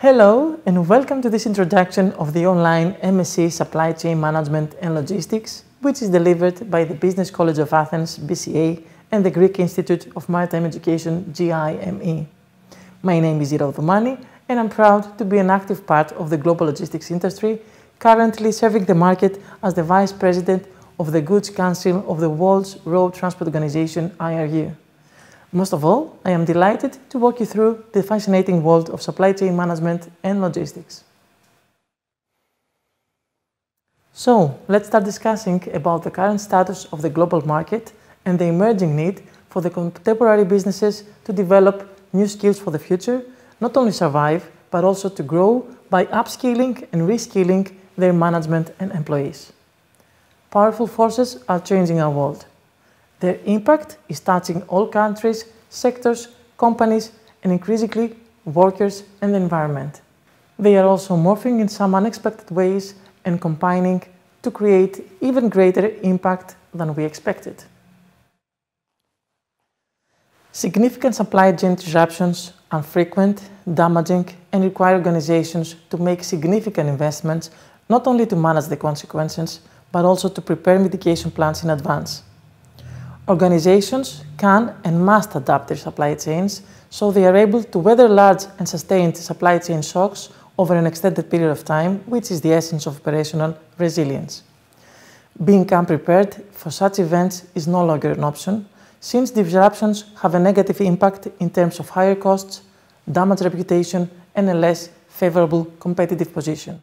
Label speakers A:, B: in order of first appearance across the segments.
A: Hello and welcome to this introduction of the online MSc Supply Chain Management and Logistics, which is delivered by the Business College of Athens, BCA, and the Greek Institute of Maritime Education, GIME. My name is Ira Othomani, and I'm proud to be an active part of the global logistics industry, currently serving the market as the Vice President of the Goods Council of the World's Road Transport Organization, IRU. Most of all, I am delighted to walk you through the fascinating world of supply chain management and logistics. So, let's start discussing about the current status of the global market and the emerging need for the contemporary businesses to develop new skills for the future, not only survive, but also to grow by upskilling and reskilling their management and employees. Powerful forces are changing our world. Their impact is touching all countries, sectors, companies, and increasingly workers and the environment. They are also morphing in some unexpected ways and combining to create even greater impact than we expected. Significant supply chain disruptions are frequent, damaging, and require organizations to make significant investments not only to manage the consequences, but also to prepare mitigation plans in advance. Organizations can and must adapt their supply chains so they are able to weather large and sustained supply chain shocks over an extended period of time, which is the essence of operational resilience. Being unprepared for such events is no longer an option, since disruptions have a negative impact in terms of higher costs, damaged reputation, and a less favorable competitive position.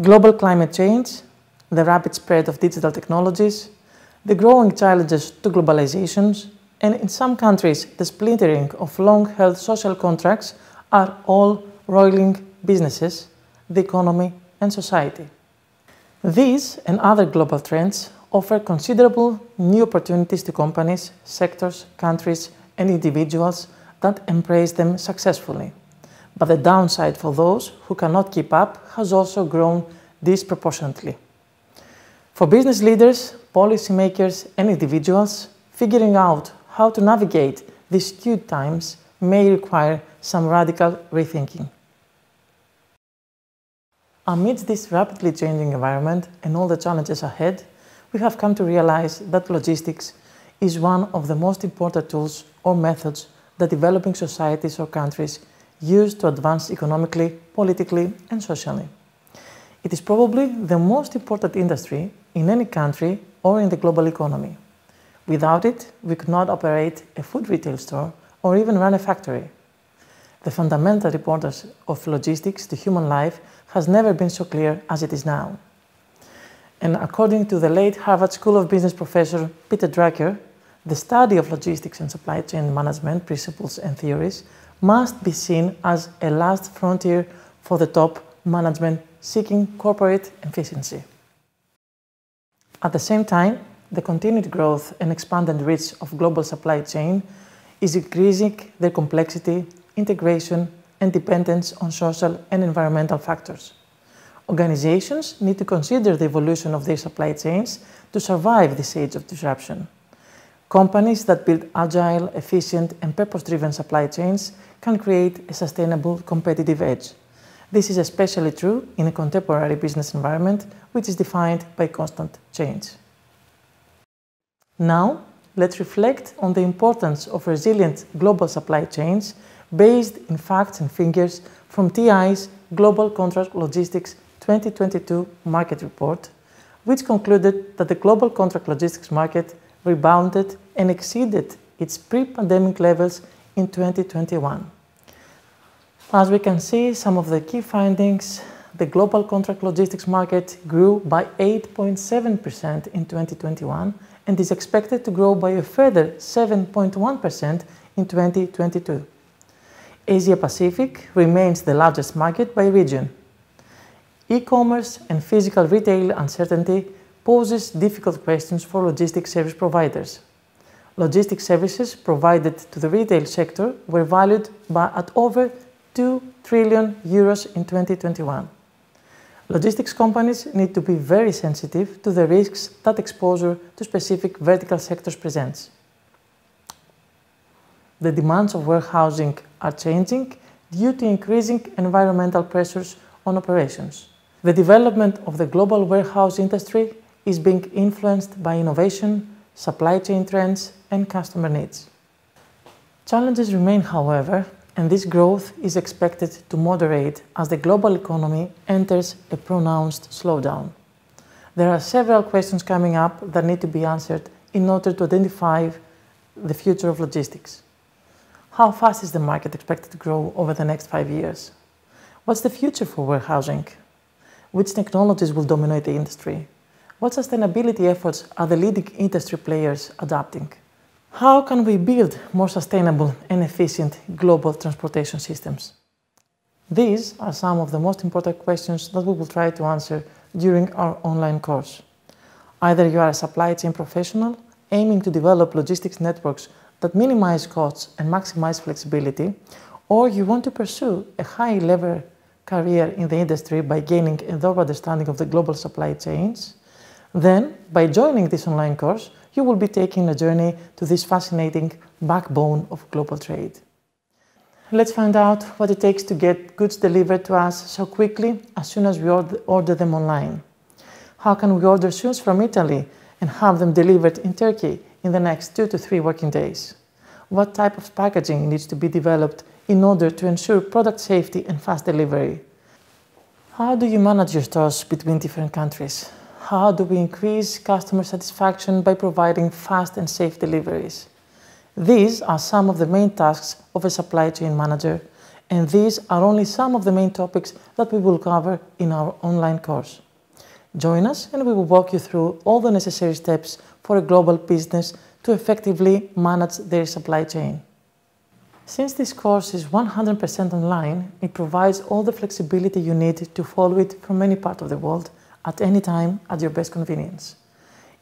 A: Global climate change, the rapid spread of digital technologies, the growing challenges to globalization, and in some countries the splintering of long-held social contracts are all roiling businesses, the economy, and society. These and other global trends offer considerable new opportunities to companies, sectors, countries, and individuals that embrace them successfully. But the downside for those who cannot keep up has also grown disproportionately. For business leaders, policymakers, and individuals, figuring out how to navigate these skewed times may require some radical rethinking. Amidst this rapidly changing environment and all the challenges ahead, we have come to realize that logistics is one of the most important tools or methods that developing societies or countries use to advance economically, politically, and socially. It is probably the most important industry in any country or in the global economy. Without it, we could not operate a food retail store or even run a factory. The fundamental importance of logistics to human life has never been so clear as it is now. And according to the late Harvard School of Business professor Peter Drucker, the study of logistics and supply chain management principles and theories must be seen as a last frontier for the top management seeking corporate efficiency. At the same time, the continued growth and expanded reach of global supply chain is increasing their complexity, integration, and dependence on social and environmental factors. Organizations need to consider the evolution of their supply chains to survive this age of disruption. Companies that build agile, efficient, and purpose-driven supply chains can create a sustainable competitive edge. This is especially true in a contemporary business environment, which is defined by constant change. Now, let's reflect on the importance of resilient global supply chains based in facts and figures from TI's Global Contract Logistics 2022 Market Report, which concluded that the global contract logistics market rebounded and exceeded its pre-pandemic levels in 2021. As we can see, some of the key findings: the global contract logistics market grew by 8.7% in 2021 and is expected to grow by a further 7.1% in 2022. Asia Pacific remains the largest market by region. E-commerce and physical retail uncertainty poses difficult questions for logistics service providers. Logistics services provided to the retail sector were valued at over 2 trillion euros in 2021. Logistics companies need to be very sensitive to the risks that exposure to specific vertical sectors presents. The demands of warehousing are changing due to increasing environmental pressures on operations. The development of the global warehouse industry is being influenced by innovation, supply chain trends, and customer needs. Challenges remain, however, and this growth is expected to moderate as the global economy enters a pronounced slowdown. There are several questions coming up that need to be answered in order to identify the future of logistics. How fast is the market expected to grow over the next 5 years? What's the future for warehousing? Which technologies will dominate the industry? What sustainability efforts are the leading industry players adopting? How can we build more sustainable and efficient global transportation systems? These are some of the most important questions that we will try to answer during our online course. Either you are a supply chain professional aiming to develop logistics networks that minimize costs and maximize flexibility, or you want to pursue a high-level career in the industry by gaining a thorough understanding of the global supply chains, then by joining this online course, you will be taking a journey to this fascinating backbone of global trade. Let's find out what it takes to get goods delivered to us so quickly as soon as we order them online. How can we order shoes from Italy and have them delivered in Turkey in the next 2 to 3 working days? What type of packaging needs to be developed in order to ensure product safety and fast delivery? How do you manage your stores between different countries? How do we increase customer satisfaction by providing fast and safe deliveries? These are some of the main tasks of a supply chain manager, and these are only some of the main topics that we will cover in our online course. Join us and we will walk you through all the necessary steps for a global business to effectively manage their supply chain. Since this course is 100% online, it provides all the flexibility you need to follow it from any part of the world, at any time, at your best convenience.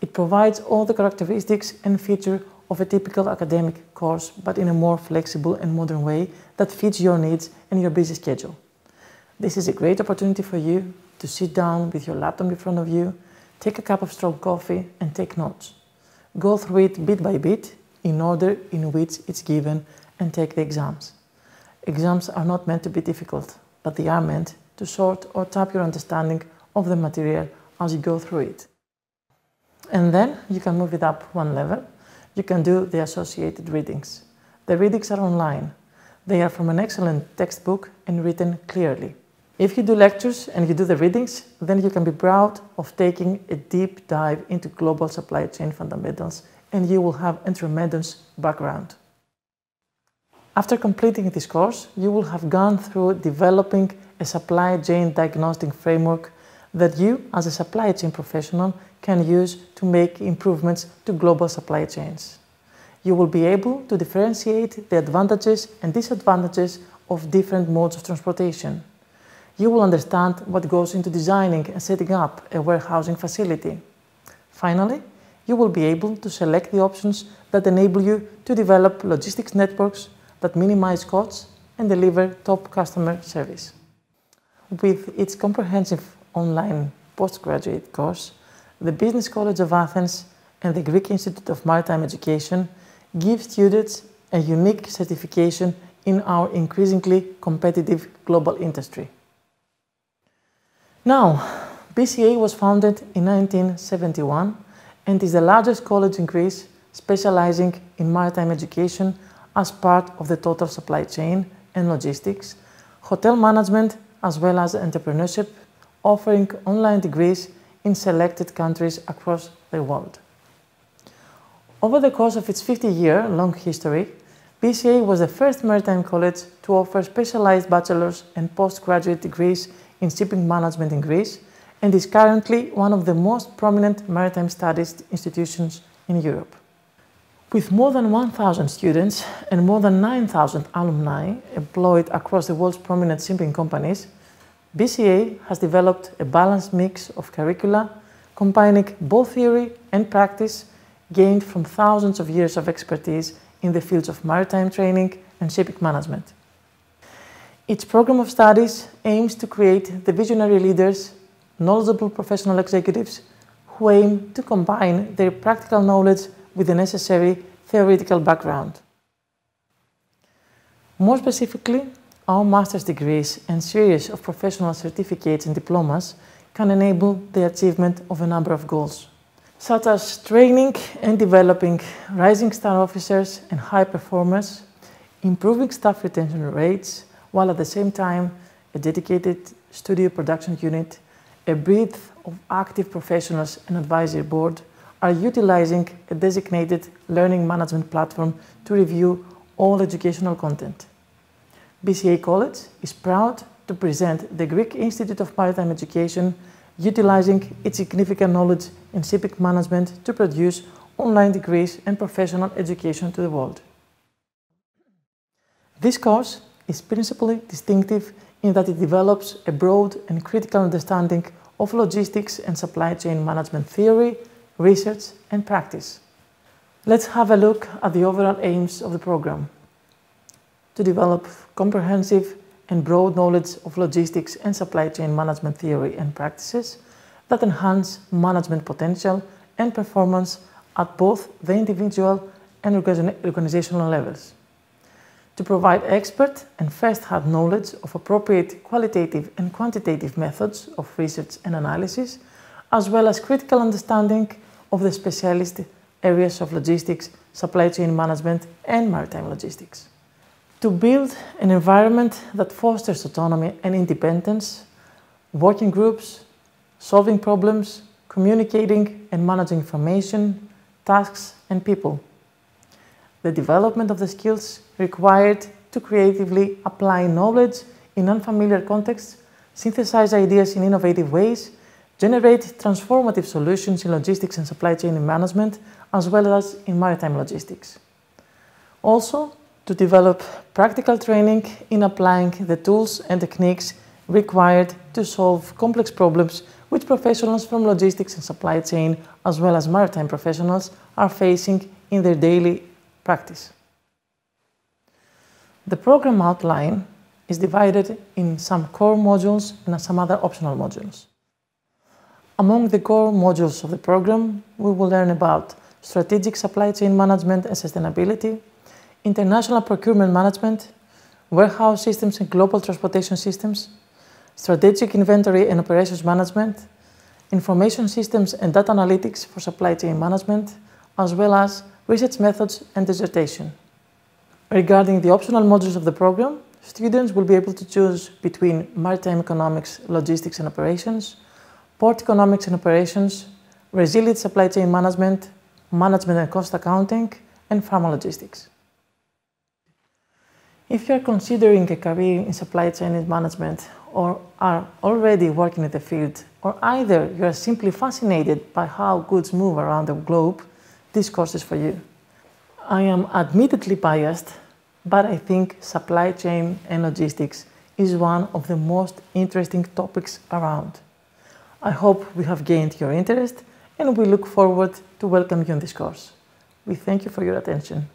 A: It provides all the characteristics and features of a typical academic course, but in a more flexible and modern way that fits your needs and your busy schedule. This is a great opportunity for you to sit down with your laptop in front of you, take a cup of strong coffee and take notes. Go through it bit by bit in order in which it's given and take the exams. Exams are not meant to be difficult, but they are meant to sort or tap your understanding of the material as you go through it. And then you can move it up one level. You can do the associated readings. The readings are online. They are from an excellent textbook and written clearly. If you do lectures and you do the readings, then you can be proud of taking a deep dive into global supply chain fundamentals, and you will have a tremendous background. After completing this course, you will have gone through developing a supply chain diagnostic framework that you, as a supply chain professional, can use to make improvements to global supply chains. You will be able to differentiate the advantages and disadvantages of different modes of transportation. You will understand what goes into designing and setting up a warehousing facility. Finally, you will be able to select the options that enable you to develop logistics networks that minimize costs and deliver top customer service. With its comprehensive online postgraduate course, the Business College of Athens and the Greek Institute of Maritime Education give students a unique certification in our increasingly competitive global industry. Now, BCA was founded in 1971 and is the largest college in Greece specializing in maritime education as part of the total supply chain and logistics, hotel management, as well as entrepreneurship, offering online degrees in selected countries across the world. Over the course of its 50-year-long history, BCA was the first maritime college to offer specialized bachelor's and postgraduate degrees in shipping management in Greece and is currently one of the most prominent maritime studies institutions in Europe. With more than 1,000 students and more than 9,000 alumni employed across the world's prominent shipping companies, BCA has developed a balanced mix of curricula, combining both theory and practice gained from thousands of years of expertise in the fields of maritime training and shipping management. Its program of studies aims to create the visionary leaders, knowledgeable professional executives who aim to combine their practical knowledge with the necessary theoretical background. More specifically, our master's degrees and series of professional certificates and diplomas can enable the achievement of a number of goals, such as training and developing rising star officers and high performers, improving staff retention rates, while at the same time a dedicated studio production unit, a breadth of active professionals and advisory board are utilizing a designated learning management platform to review all educational content. BCA College is proud to present the Greek Institute of Maritime Education, utilizing its significant knowledge in shipping management to produce online degrees and professional education to the world. This course is principally distinctive in that it develops a broad and critical understanding of logistics and supply chain management theory, research and practice. Let's have a look at the overall aims of the program. To develop comprehensive and broad knowledge of logistics and supply chain management theory and practices that enhance management potential and performance at both the individual and organizational levels. To provide expert and first-hand knowledge of appropriate qualitative and quantitative methods of research and analysis, as well as critical understanding of the specialist areas of logistics, supply chain management, and maritime logistics. To build an environment that fosters autonomy and independence, working groups, solving problems, communicating and managing information, tasks, and people. The development of the skills required to creatively apply knowledge in unfamiliar contexts, synthesize ideas in innovative ways, generate transformative solutions in logistics and supply chain management, as well as in maritime logistics. Also, to develop practical training in applying the tools and techniques required to solve complex problems which professionals from logistics and supply chain, as well as maritime professionals, are facing in their daily practice. The program outline is divided in some core modules and some other optional modules. Among the core modules of the program, we will learn about strategic supply chain management and sustainability, international procurement management, warehouse systems and global transportation systems, strategic inventory and operations management, information systems and data analytics for supply chain management, as well as research methods and dissertation. Regarding the optional modules of the program, students will be able to choose between Maritime Economics, Logistics and Operations, Port Economics and Operations, Resilient Supply Chain Management, Management and Cost Accounting, and Pharma Logistics. If you are considering a career in supply chain management or are already working in the field, or either you are simply fascinated by how goods move around the globe, this course is for you. I am admittedly biased, but I think supply chain and logistics is one of the most interesting topics around. I hope we have gained your interest and we look forward to welcome you in this course. We thank you for your attention.